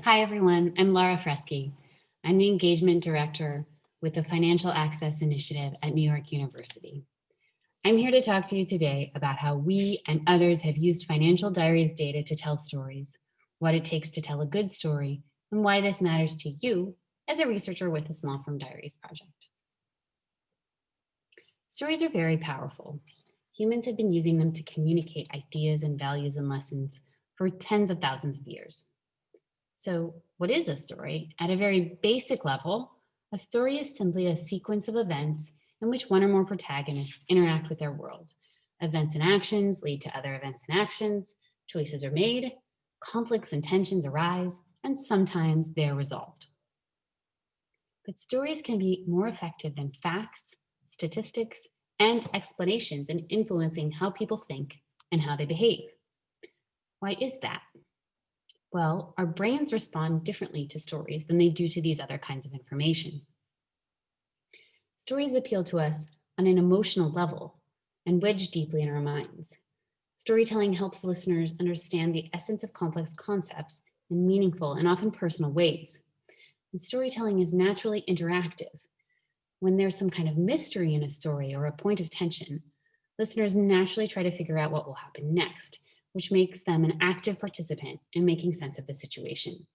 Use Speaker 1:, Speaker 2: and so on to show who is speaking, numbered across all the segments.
Speaker 1: Hi, everyone. I'm Laura Fresky. I'm the Engagement Director with the Financial Access Initiative at New York University. I'm here to talk to you today about how we and others have used financial diaries data to tell stories, what it takes to tell a good story, and why this matters to you as a researcher with the Small Firm Diaries project. Stories are very powerful. Humans have been using them to communicate ideas and values and lessons for tens of thousands of years. So, what is a story? At a very basic level, a story is simply a sequence of events in which one or more protagonists interact with their world. Events and actions lead to other events and actions, choices are made, conflicts and tensions arise, and sometimes they are resolved. But stories can be more effective than facts, statistics, and explanations in influencing how people think and how they behave. Why is that? Well, our brains respond differently to stories than they do to these other kinds of information. Stories appeal to us on an emotional level and wedge deeply in our minds. Storytelling helps listeners understand the essence of complex concepts in meaningful and often personal ways. And storytelling is naturally interactive. When there's some kind of mystery in a story or a point of tension, listeners naturally try to figure out what will happen next, which makes them an active participant in making sense of the situation.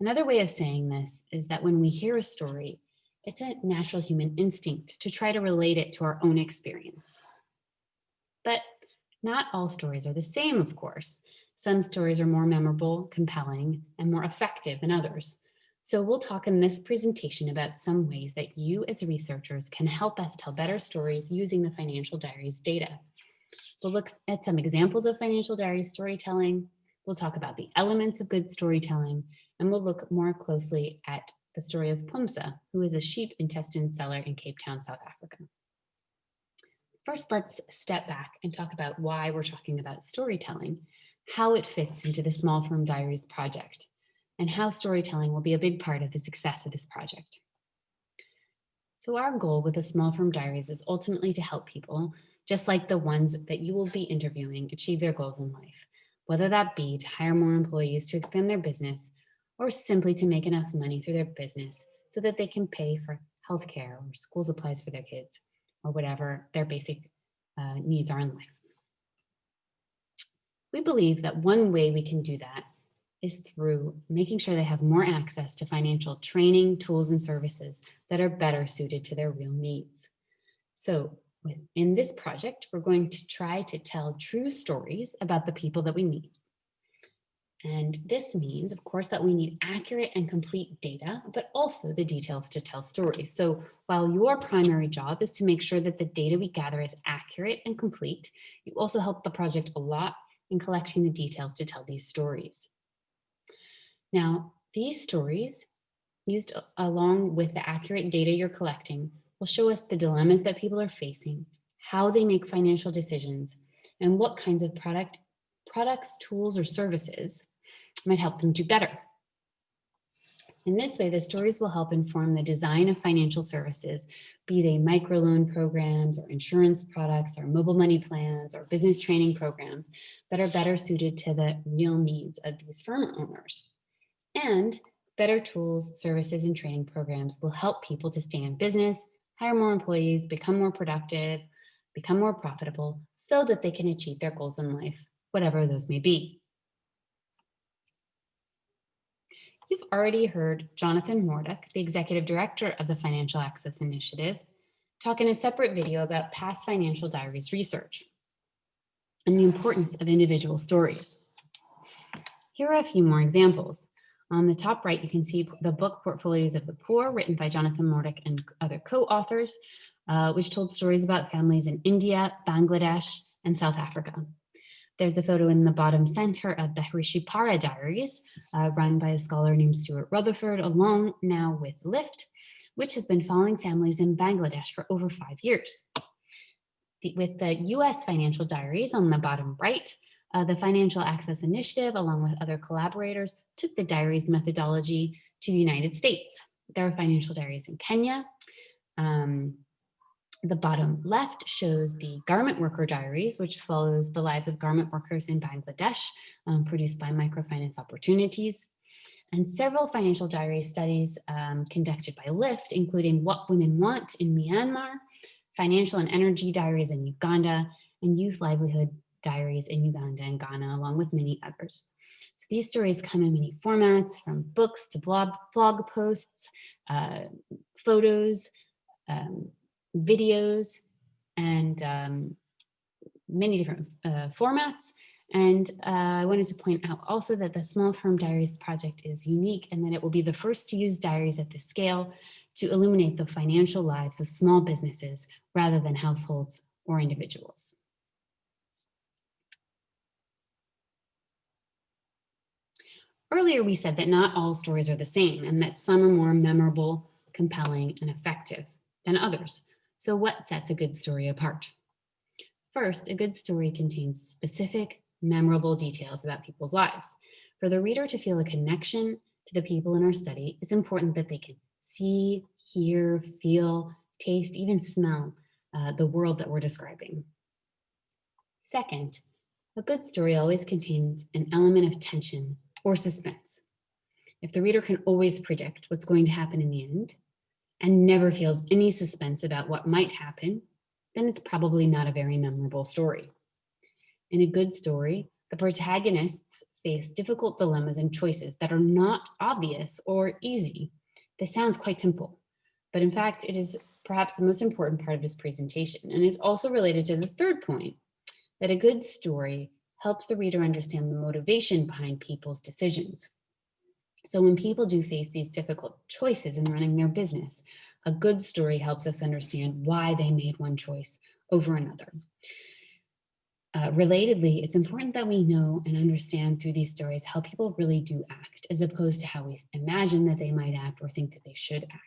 Speaker 1: Another way of saying this is that when we hear a story, it's a natural human instinct to try to relate it to our own experience. But not all stories are the same, of course. Some stories are more memorable, compelling, and more effective than others. So we'll talk in this presentation about some ways that you as researchers can help us tell better stories using the financial diaries data. We'll look at some examples of financial diaries storytelling. We'll talk about the elements of good storytelling, and we'll look more closely at the story of Pumsa, who is a sheep intestine seller in Cape Town, South Africa. First, let's step back and talk about why we're talking about storytelling, how it fits into the Small Firm Diaries project, and how storytelling will be a big part of the success of this project. So our goal with the Small Firm Diaries is ultimately to help people, just like the ones that you will be interviewing, achieve their goals in life, whether that be to hire more employees to expand their business or simply to make enough money through their business so that they can pay for healthcare or school supplies for their kids or whatever their basic needs are in life. We believe that one way we can do that is through making sure they have more access to financial training, tools, and services that are better suited to their real needs. So in this project, we're going to try to tell true stories about the people that we meet. And this means, of course, that we need accurate and complete data, but also the details to tell stories. So while your primary job is to make sure that the data we gather is accurate and complete, you also help the project a lot in collecting the details to tell these stories. Now, these stories, used along with the accurate data you're collecting, will show us the dilemmas that people are facing, how they make financial decisions, and what kinds of products, tools, or services might help them do better. In this way, the stories will help inform the design of financial services, be they microloan programs or insurance products or mobile money plans or business training programs that are better suited to the real needs of these firm owners. And better tools, services, and training programs will help people to stay in business, hire more employees, become more productive, become more profitable, so that they can achieve their goals in life, whatever those may be. You've already heard Jonathan Morduch, the Executive Director of the Financial Access Initiative, talk in a separate video about past financial diaries research and the importance of individual stories. Here are a few more examples. On the top right, you can see the book Portfolios of the Poor, written by Jonathan Morduch and other co-authors, which told stories about families in India, Bangladesh, and South Africa. There's a photo in the bottom center of the Harishipara Diaries, run by a scholar named Stuart Rutherford, along now with Lyft, which has been following families in Bangladesh for over 5 years. With the US Financial Diaries on the bottom right, the Financial Access Initiative, along with other collaborators, took the diaries methodology to the United States. There are financial diaries in Kenya. The bottom left shows the Garment Worker Diaries, which follows the lives of garment workers in Bangladesh, produced by Microfinance Opportunities. And several financial diary studies conducted by Lyft, including What Women Want in Myanmar, Financial and Energy Diaries in Uganda, and Youth Livelihood Diaries in Uganda and Ghana, along with many others. So these stories come in many formats, from books to blog posts, photos, videos, and many different formats. And I wanted to point out also that the Small Firm Diaries project is unique and that it will be the first to use diaries at this scale to illuminate the financial lives of small businesses rather than households or individuals. Earlier, we said that not all stories are the same and that some are more memorable, compelling, and effective than others. So what sets a good story apart? First, a good story contains specific, memorable details about people's lives. For the reader to feel a connection to the people in our study, it's important that they can see, hear, feel, taste, even smell the world that we're describing. Second, a good story always contains an element of tension or suspense. If the reader can always predict what's going to happen in the end and never feels any suspense about what might happen, then it's probably not a very memorable story. In a good story, the protagonists face difficult dilemmas and choices that are not obvious or easy. This sounds quite simple, but in fact, it is perhaps the most important part of this presentation and is also related to the third point, that a good story helps the reader understand the motivation behind people's decisions. So when people do face these difficult choices in running their business, a good story helps us understand why they made one choice over another. Relatedly, it's important that we know and understand through these stories how people really do act, as opposed to how we imagine that they might act or think that they should act.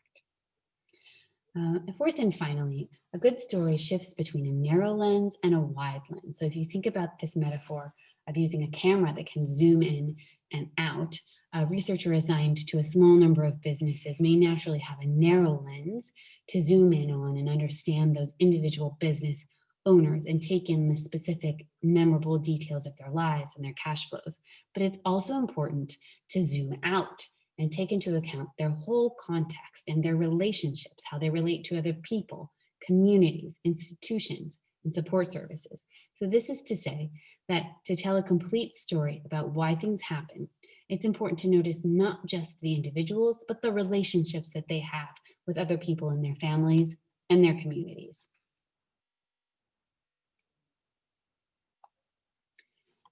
Speaker 1: Fourth and finally, a good story shifts between a narrow lens and a wide lens. So if you think about this metaphor of using a camera that can zoom in and out, a researcher assigned to a small number of businesses may naturally have a narrow lens to zoom in on and understand those individual business owners and take in the specific memorable details of their lives and their cash flows. But it's also important to zoom out and take into account their whole context and their relationships, how they relate to other people, communities, institutions, and support services. So this is to say that to tell a complete story about why things happen, it's important to notice not just the individuals, but the relationships that they have with other people in their families and their communities.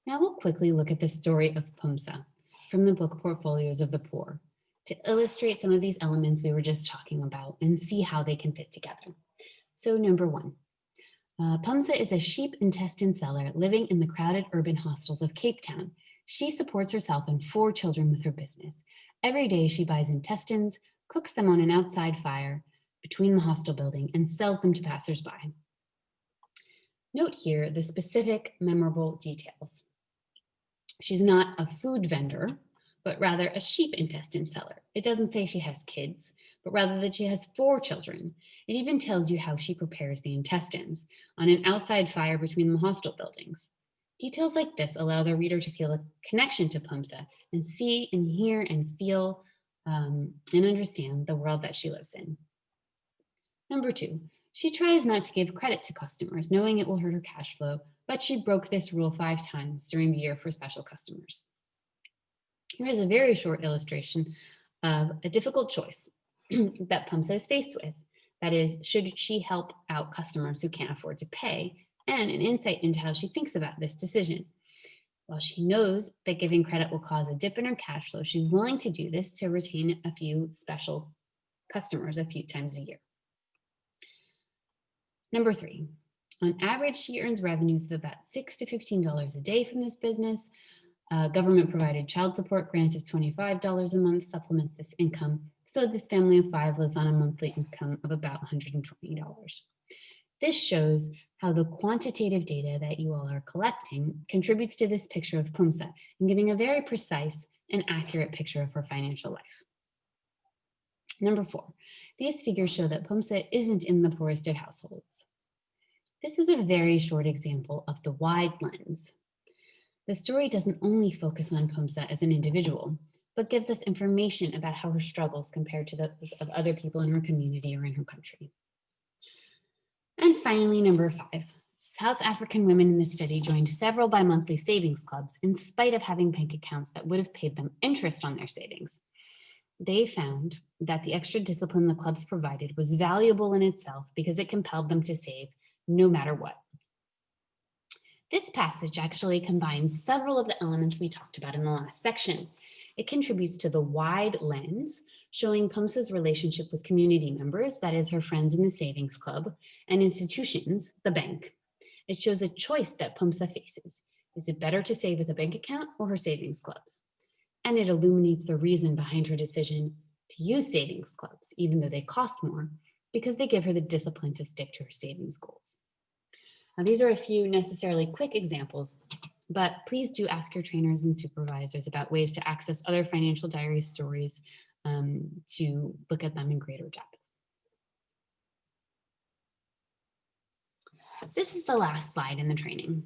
Speaker 1: Now we'll quickly look at the story of Pumsa from the book Portfolios of the Poor to illustrate some of these elements we were just talking about and see how they can fit together. So number one, Pumsa is a sheep intestine seller living in the crowded urban hostels of Cape Town. She supports herself and 4 children with her business. Every day she buys intestines, cooks them on an outside fire between the hostel building, and sells them to passersby. Note here the specific memorable details. She's not a food vendor, but rather a sheep intestine seller. It doesn't say she has kids, but rather that she has 4 children. It even tells you how she prepares the intestines on an outside fire between the hostel buildings. Details like this allow the reader to feel a connection to Pumsa and see and hear and feel and understand the world that she lives in. Number 2, she tries not to give credit to customers, knowing it will hurt her cash flow, but she broke this rule 5 times during the year for special customers. Here is a very short illustration of a difficult choice that Pumsa is faced with. That is, should she help out customers who can't afford to pay, and an insight into how she thinks about this decision. While she knows that giving credit will cause a dip in her cash flow, she's willing to do this to retain a few special customers a few times a year. Number 3, on average, she earns revenues of about $6 to $15 a day from this business. Government-provided child support grant of $25 a month supplements this income, so this family of 5 lives on a monthly income of about $120. This shows how the quantitative data that you all are collecting contributes to this picture of Pumsa and giving a very precise and accurate picture of her financial life. Number 4, these figures show that Pumsa isn't in the poorest of households. This is a very short example of the wide lens. The story doesn't only focus on Pumsa as an individual, but gives us information about how her struggles compare to those of other people in her community or in her country. And finally, number 5, South African women in the study joined several bi-monthly savings clubs in spite of having bank accounts that would have paid them interest on their savings. They found that the extra discipline the clubs provided was valuable in itself because it compelled them to save no matter what. This passage actually combines several of the elements we talked about in the last section. It contributes to the wide lens, showing PUMSA's relationship with community members, that is her friends in the savings club, and institutions, the bank. It shows a choice that PUMSA faces. Is it better to save with a bank account or her savings clubs? And it illuminates the reason behind her decision to use savings clubs, even though they cost more, because they give her the discipline to stick to her savings goals. Now, these are a few necessarily quick examples, but please do ask your trainers and supervisors about ways to access other financial diary stories to look at them in greater depth. This is the last slide in the training.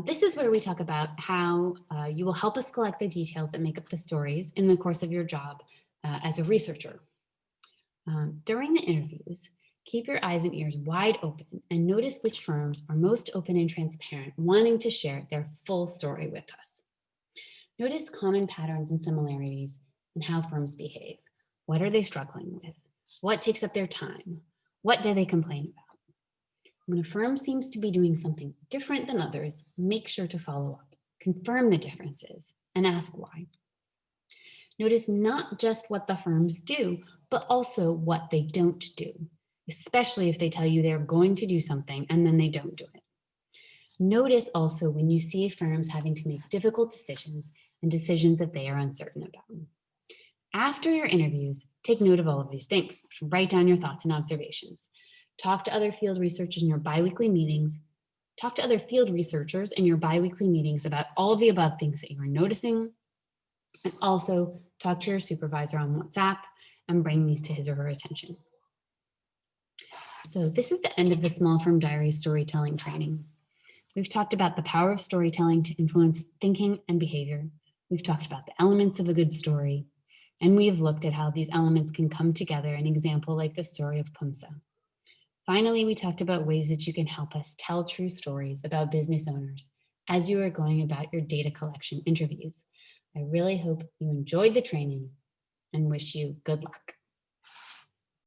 Speaker 1: This is where we talk about how you will help us collect the details that make up the stories in the course of your job as a researcher. During the interviews, keep your eyes and ears wide open and notice which firms are most open and transparent, wanting to share their full story with us. Notice common patterns and similarities in how firms behave. What are they struggling with? What takes up their time? What do they complain about? When a firm seems to be doing something different than others, make sure to follow up, confirm the differences, and ask why. Notice not just what the firms do, but also what they don't do, especially if they tell you they're going to do something and then they don't do it. Notice also when you see firms having to make difficult decisions and decisions that they are uncertain about. After your interviews, take note of all of these things. Write down your thoughts and observations. Talk to other field researchers in your biweekly meetings. Talk to other field researchers in your biweekly meetings about all of the above things that you are noticing. And also talk to your supervisor on WhatsApp and bring these to his or her attention. So this is the end of the small firm diary storytelling training. We've talked about the power of storytelling to influence thinking and behavior. We've talked about the elements of a good story, and we have looked at how these elements can come together in an example like the story of PUMSA. Finally, we talked about ways that you can help us tell true stories about business owners as you are going about your data collection interviews. I really hope you enjoyed the training and wish you good luck.